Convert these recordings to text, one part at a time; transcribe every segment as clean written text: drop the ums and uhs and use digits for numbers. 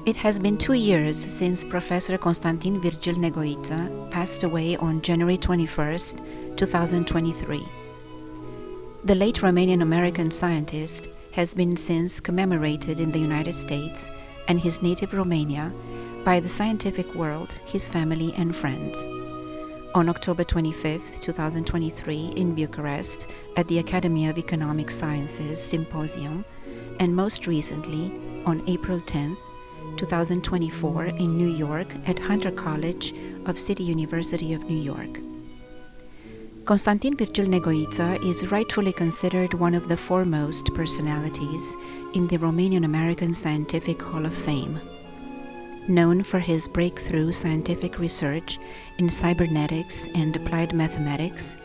It has been 2 years since Professor Constantin Virgil Negoita passed away on January 21st, 2023. The late Romanian American scientist has been since commemorated in the United States and his native Romania by the scientific world, his family and friends. On October 25th, 2023 in Bucharest at the Academy of Economic Sciences Symposium, and most recently on April 10th, 2024 in New York at Hunter College of City University of New York. Constantin Virgil Negoita is rightfully considered one of the foremost personalities in the Romanian American Scientific Hall of Fame. Known for his breakthrough scientific research in cybernetics and applied mathematics,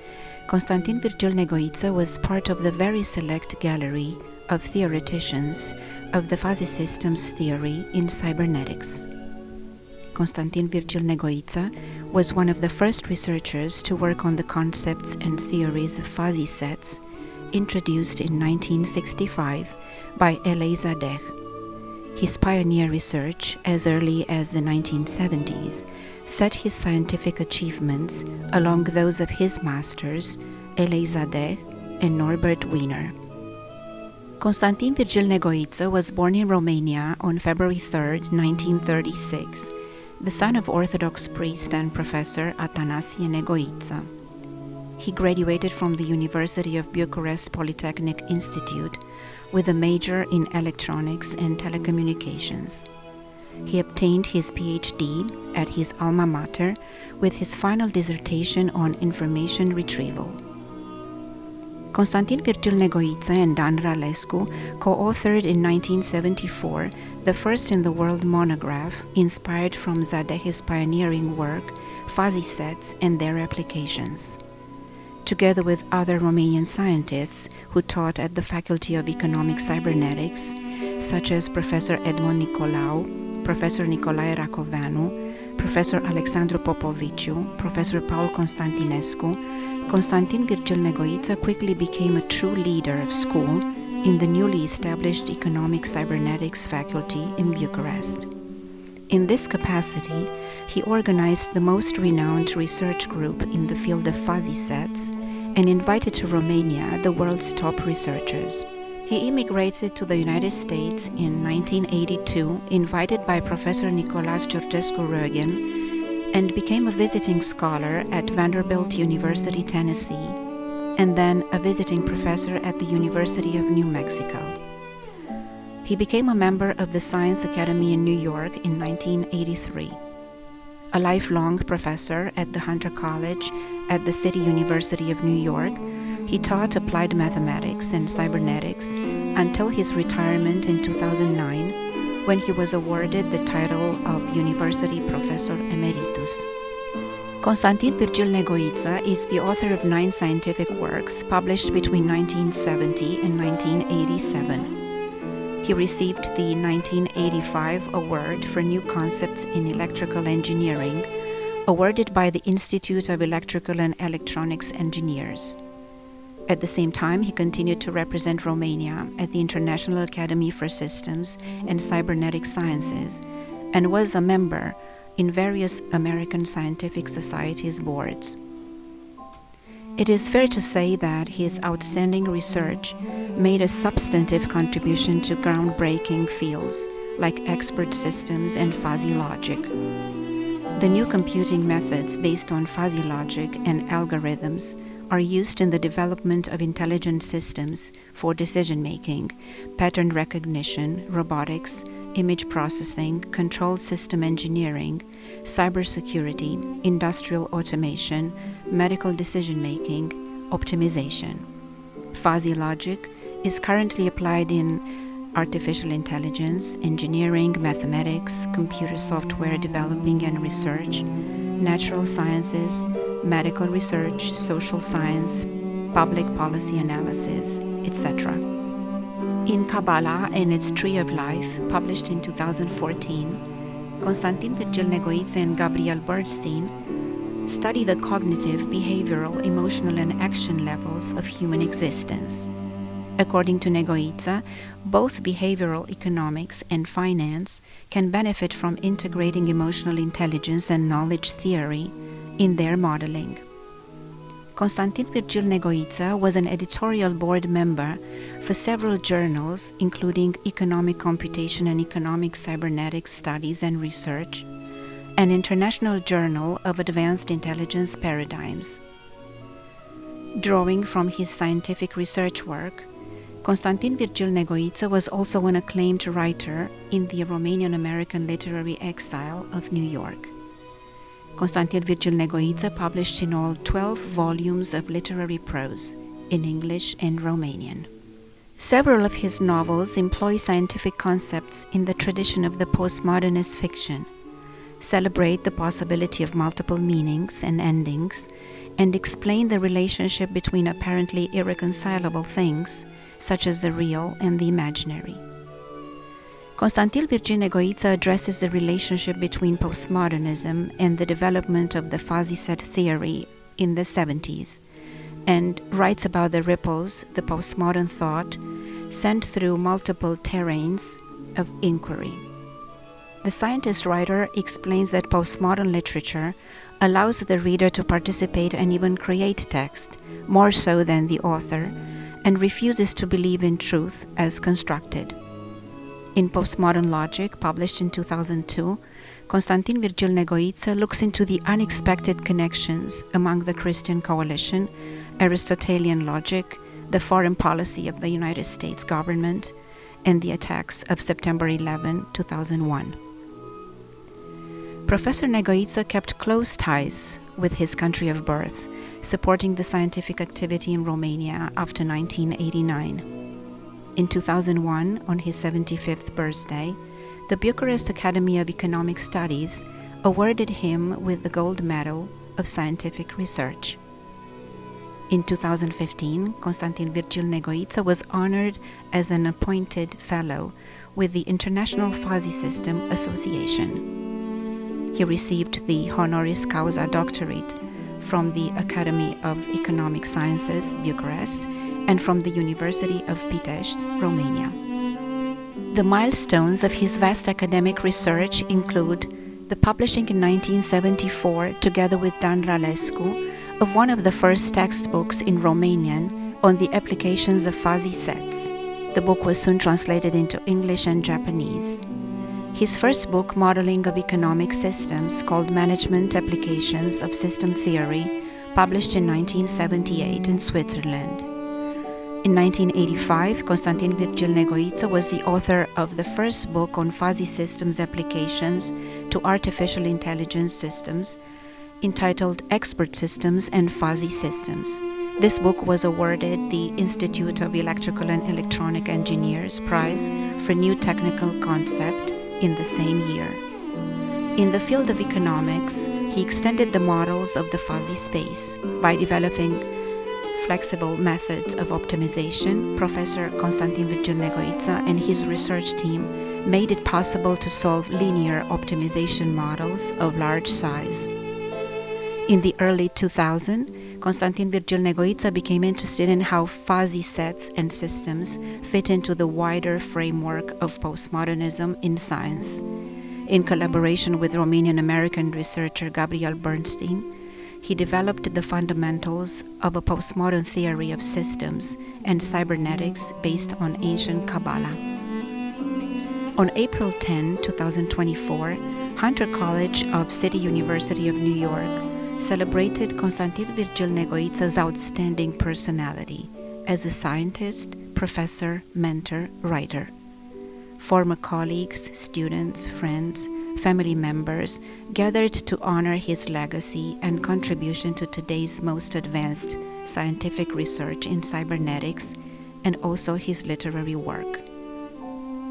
Constantin Virgil Negoita was part of the very select gallery of theoreticians of the fuzzy systems theory in cybernetics. Constantin Virgil Negoita was one of the first researchers to work on the concepts and theories of fuzzy sets introduced in 1965 by L.A. Zadeh. His pioneer research, as early as the 1970s, set his scientific achievements along those of his masters, L.A. Zadeh and Norbert Wiener. Constantin Virgil Negoita was born in Romania on February 3, 1936, the son of Orthodox priest and Professor Atanasie Negoita. He graduated from the University of Bucharest Polytechnic Institute with a major in Electronics and Telecommunications. He obtained his PhD at his Alma Mater with his final dissertation on information retrieval. Constantin Virgil Negoita and Dan Ralescu co-authored in 1974 the first in the world monograph inspired from Zadeh's pioneering work, Fuzzy Sets and Their Applications. Together with other Romanian scientists who taught at the Faculty of Economic Cybernetics, such as Professor Edmond Nicolau, Professor Nicolae Racoveanu, Professor Alexandru Popoviciu, Professor Paul Constantinescu, Constantin Virgil Negoita quickly became a true leader of school in the newly established Economic Cybernetics Faculty in Bucharest. In this capacity, he organized the most renowned research group in the field of fuzzy sets and invited to Romania the world's top researchers. He immigrated to the United States in 1982, invited by Professor Nicholas Georgescu Roegen, and became a visiting scholar at Vanderbilt University, Tennessee, and then a visiting professor at the University of New Mexico. He became a member of the Science Academy in New York in 1983. A lifelong professor at the Hunter College at the City University of New York, he taught applied mathematics and cybernetics until his retirement in 2009, when he was awarded the title of University Professor Emeritus. Constantin Virgil Negoita is the author of 9 scientific works published between 1970 and 1987. He received the 1985 Award for New Concepts in Electrical Engineering, awarded by the Institute of Electrical and Electronics Engineers. At the same time, he continued to represent Romania at the International Academy for Systems and Cybernetic Sciences and was a member in various American scientific societies' boards. It is fair to say that his outstanding research made a substantive contribution to groundbreaking fields like expert systems and fuzzy logic. The new computing methods based on fuzzy logic and algorithms are used in the development of intelligent systems for decision-making, pattern recognition, robotics, image processing, control system engineering, cybersecurity, industrial automation, medical decision-making, optimization. Fuzzy logic is currently applied in artificial intelligence, engineering, mathematics, computer software developing and research, natural sciences, medical research, social science, public policy analysis, etc. In Kabbalah and its Tree of Life, published in 2014, Constantin Virgil Negoita and Gabriel Bernstein study the cognitive, behavioral, emotional, and action levels of human existence. According to Negoita, both behavioral economics and finance can benefit from integrating emotional intelligence and knowledge theory in their modeling. Constantin Virgil Negoita was an editorial board member for several journals, including Economic Computation and Economic Cybernetic Studies and Research, an International Journal of Advanced Intelligence Paradigms. Drawing from his scientific research work, Constantin Virgil Negoita was also an acclaimed writer in the Romanian American literary exile of New York. Constantin Virgil Negoita published in all 12 volumes of literary prose in English and Romanian. Several of his novels employ scientific concepts in the tradition of the postmodernist fiction, celebrate the possibility of multiple meanings and endings, and explain the relationship between apparently irreconcilable things, such as the real and the imaginary. Constantin Virgil Negoita addresses the relationship between postmodernism and the development of the fuzzy set theory in the 70s, and writes about the ripples the postmodern thought sent through multiple terrains of inquiry. The scientist-writer explains that postmodern literature allows the reader to participate and even create text, more so than the author, and refuses to believe in truth as constructed. In Postmodern Logic, published in 2002, Constantin Virgil Negoita looks into the unexpected connections among the Christian coalition, Aristotelian logic, the foreign policy of the United States government, and the attacks of September 11, 2001. Professor Negoita kept close ties with his country of birth, supporting the scientific activity in Romania after 1989. In 2001, on his 75th birthday, the Bucharest Academy of Economic Studies awarded him with the Gold Medal of Scientific Research. In 2015, Constantin Virgil Negoita was honored as an appointed fellow with the International Fuzzy System Association. He received the honoris causa doctorate from the Academy of Economic Sciences, Bucharest, and from the University of Pitesti, Romania. The milestones of his vast academic research include the publishing in 1974, together with Dan Ralescu, of one of the first textbooks in Romanian on the applications of fuzzy sets. The book was soon translated into English and Japanese. His first book, Modeling of Economic Systems, called Management Applications of System Theory, published in 1978 in Switzerland. In 1985, Constantin Virgil Negoita was the author of the first book on fuzzy systems applications to artificial intelligence systems, entitled Expert Systems and Fuzzy Systems. This book was awarded the Institute of Electrical and Electronic Engineers Prize for New Technical Concept in the same year. In the field of economics, he extended the models of the fuzzy space by developing flexible methods of optimization. Professor Constantin Virgil Negoita and his research team made it possible to solve linear optimization models of large size. In the early 2000s, Constantin Virgil Negoita became interested in how fuzzy sets and systems fit into the wider framework of postmodernism in science. In collaboration with Romanian American researcher Gabriel Bernstein, he developed the fundamentals of a postmodern theory of systems and cybernetics based on ancient Kabbalah. On April 10, 2024, Hunter College of City University of New York celebrated Constantin Virgil Negoita's outstanding personality as a scientist, professor, mentor, writer. Former colleagues, students, friends, family members gathered to honor his legacy and contribution to today's most advanced scientific research in cybernetics, and also his literary work.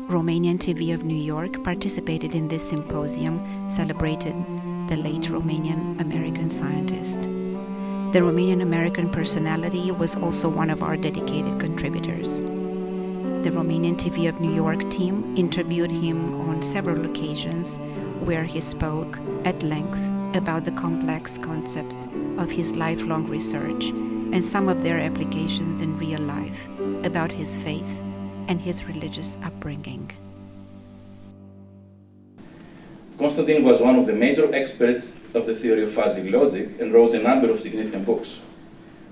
Romanian TV of New York participated in this symposium, celebrated the late Romanian American scientist. The Romanian American personality was also one of our dedicated contributors. The Romanian TV of New York team interviewed him on several occasions where he spoke at length about the complex concepts of his lifelong research and some of their applications in real life. about his faith and his religious upbringing. Constantin was one of the major experts of the theory of fuzzy logic and wrote a number of significant books.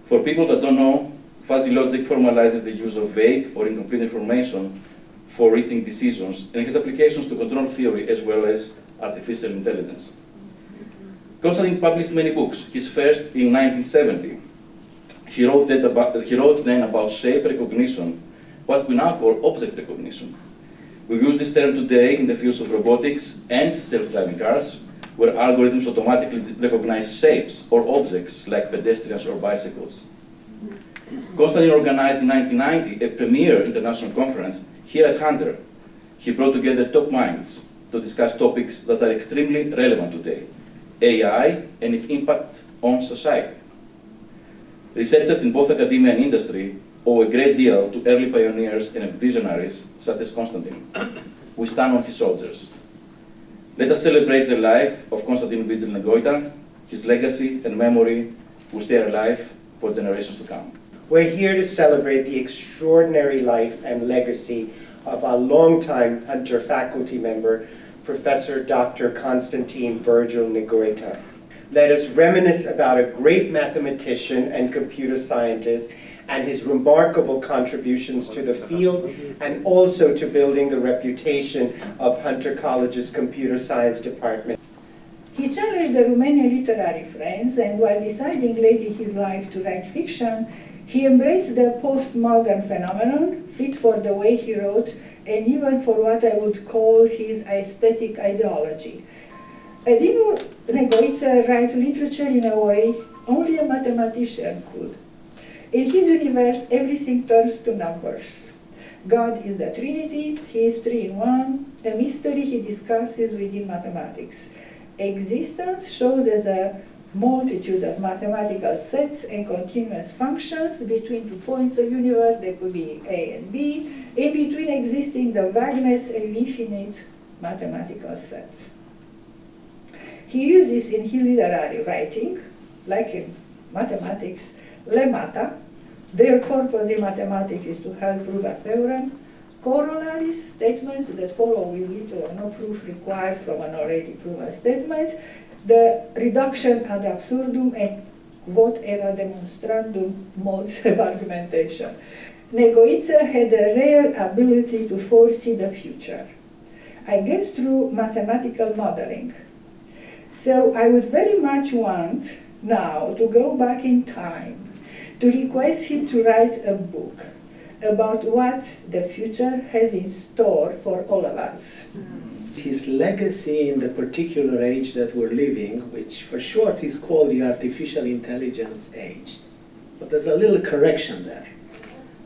For people that don't know, fuzzy logic formalizes the use of vague or incomplete information for reaching decisions and has applications to control theory as well as artificial intelligence. Constantin published many books, his first in 1970. He wrote then about shape recognition, what we now call object recognition. We use this term today in the fields of robotics and self-driving cars, where algorithms automatically recognize shapes or objects like pedestrians or bicycles. Constantin organized in 1990 a premier international conference here at Hunter. He brought together top minds to discuss topics that are extremely relevant today: AI and its impact on society. Researchers in both academia and industry owe a great deal to early pioneers and visionaries such as Constantin. We stand on his shoulders. Let us celebrate the life of Constantin Virgil Negoita. His legacy and memory will stay alive for generations to come. We're here to celebrate the extraordinary life and legacy of our longtime Hunter faculty member, Professor Dr. Constantin Virgil Negoita. Let us reminisce about a great mathematician and computer scientist and his remarkable contributions to the field and also to building the reputation of Hunter College's computer science department. He challenged the Romanian literary friends, and while deciding late in his life to write fiction, he embraced the postmodern phenomenon, fit for the way he wrote, and even for what I would call his aesthetic ideology. Ctin Negoita writes literature in a way only a mathematician could. In his universe, everything turns to numbers. God is the Trinity, he is three in one, a mystery he discusses within mathematics. Existence shows as a multitude of mathematical sets and continuous functions between 2 points of universe, they could be A and B, in between existing the vagueness and infinite mathematical sets. He uses in his literary writing, like in mathematics, lemata. Their purpose in mathematics is to help prove a theorem. Corollaries, statements that follow with little or no proof required from an already proven statement. The reduction ad absurdum and quod era demonstrandum modes of argumentation. Negoita had a rare ability to foresee the future, I guess through mathematical modeling. So I would very much want now to go back in time to request him to write a book about what the future has in store for all of us. His legacy in the particular age that we're living, which for short is called the artificial intelligence age. But there's a little correction there.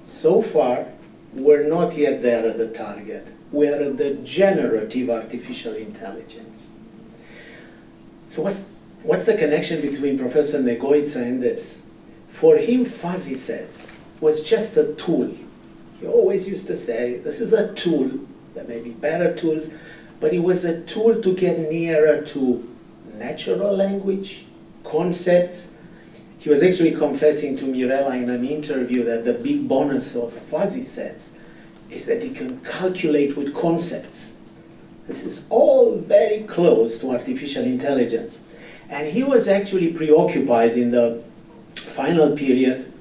So far, we're not yet there at the target. We're at the generative artificial intelligence. So what's the connection between Professor Negoita and this? For him, fuzzy sets was just a tool. He always used to say, this is a tool. There may be better tools, but it was a tool to get nearer to natural language, concepts. He was actually confessing to Mirela in an interview that the big bonus of fuzzy sets is that he can calculate with concepts. This is all very close to artificial intelligence. And he was actually preoccupied in the final period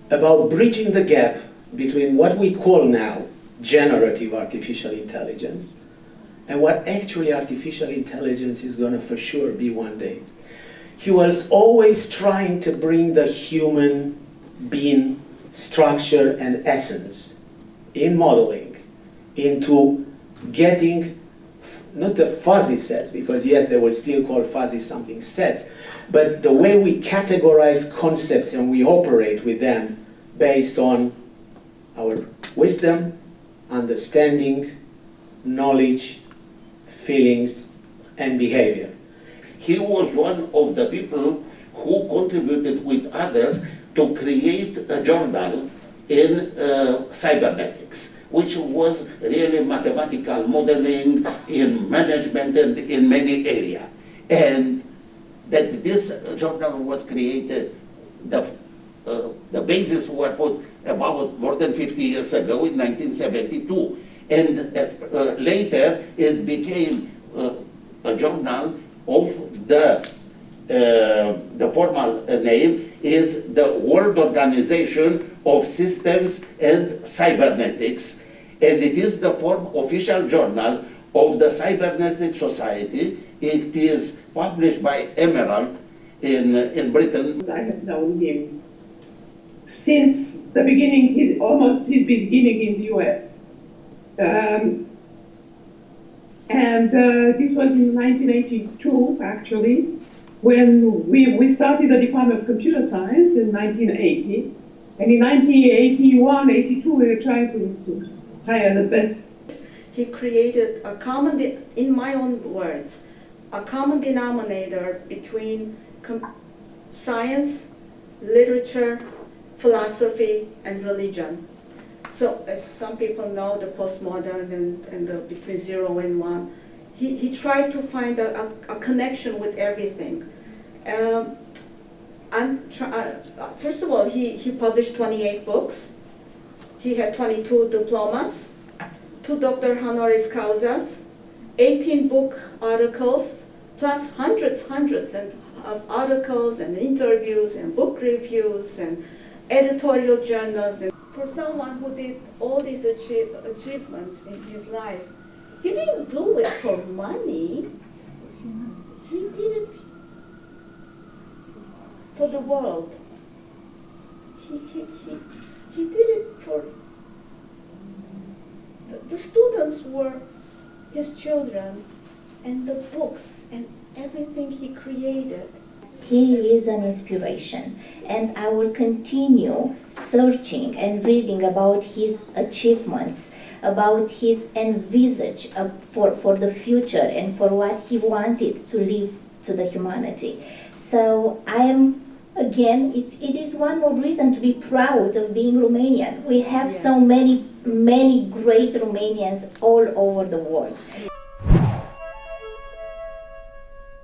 about bridging the gap between what we call now generative artificial intelligence and what actually artificial intelligence is going to for sure be one day. He was always trying to bring the human being structure and essence in modeling into getting not the fuzzy sets, because yes, they would still call fuzzy something sets, but the way we categorize concepts and we operate with them based on our wisdom, understanding, knowledge, feelings, and behavior. He was one of the people who contributed with others to create a journal in cybernetics, which was really mathematical modeling in management and in many areas. And that this journal was created, the basis were put about more than 50 years ago in 1972. And later it became a journal of the formal name is the World Organization of Systems and Cybernetics, and it is the official journal of the Cybernetic Society. It is published by Emerald in Britain. I have known him since the beginning, almost his beginning in the US. This was in 1982, actually, when we started the Department of Computer Science in 1980. And in 1981, 82, we were trying to hire the best. He created a common, in my own words, a common denominator between science, literature, philosophy, and religion. So as some people know, the postmodern and the between 0 and 1, he tried to find a connection with everything. First of all, he published 28 books. He had 22 diplomas, 2 doctor honoris causas, 18 book articles, plus hundreds of articles and interviews and book reviews and editorial journals. And for someone who did all these achievements in his life, he didn't do it for money. He did it for the world. He did it for the students were his children, and the books and everything he created. He is an inspiration, and I will continue searching and reading about his achievements, about his envisage for the future and for what he wanted to leave to the humanity. So I am, again, it is one more reason to be proud of being Romanian. We have so many great Romanians all over the world.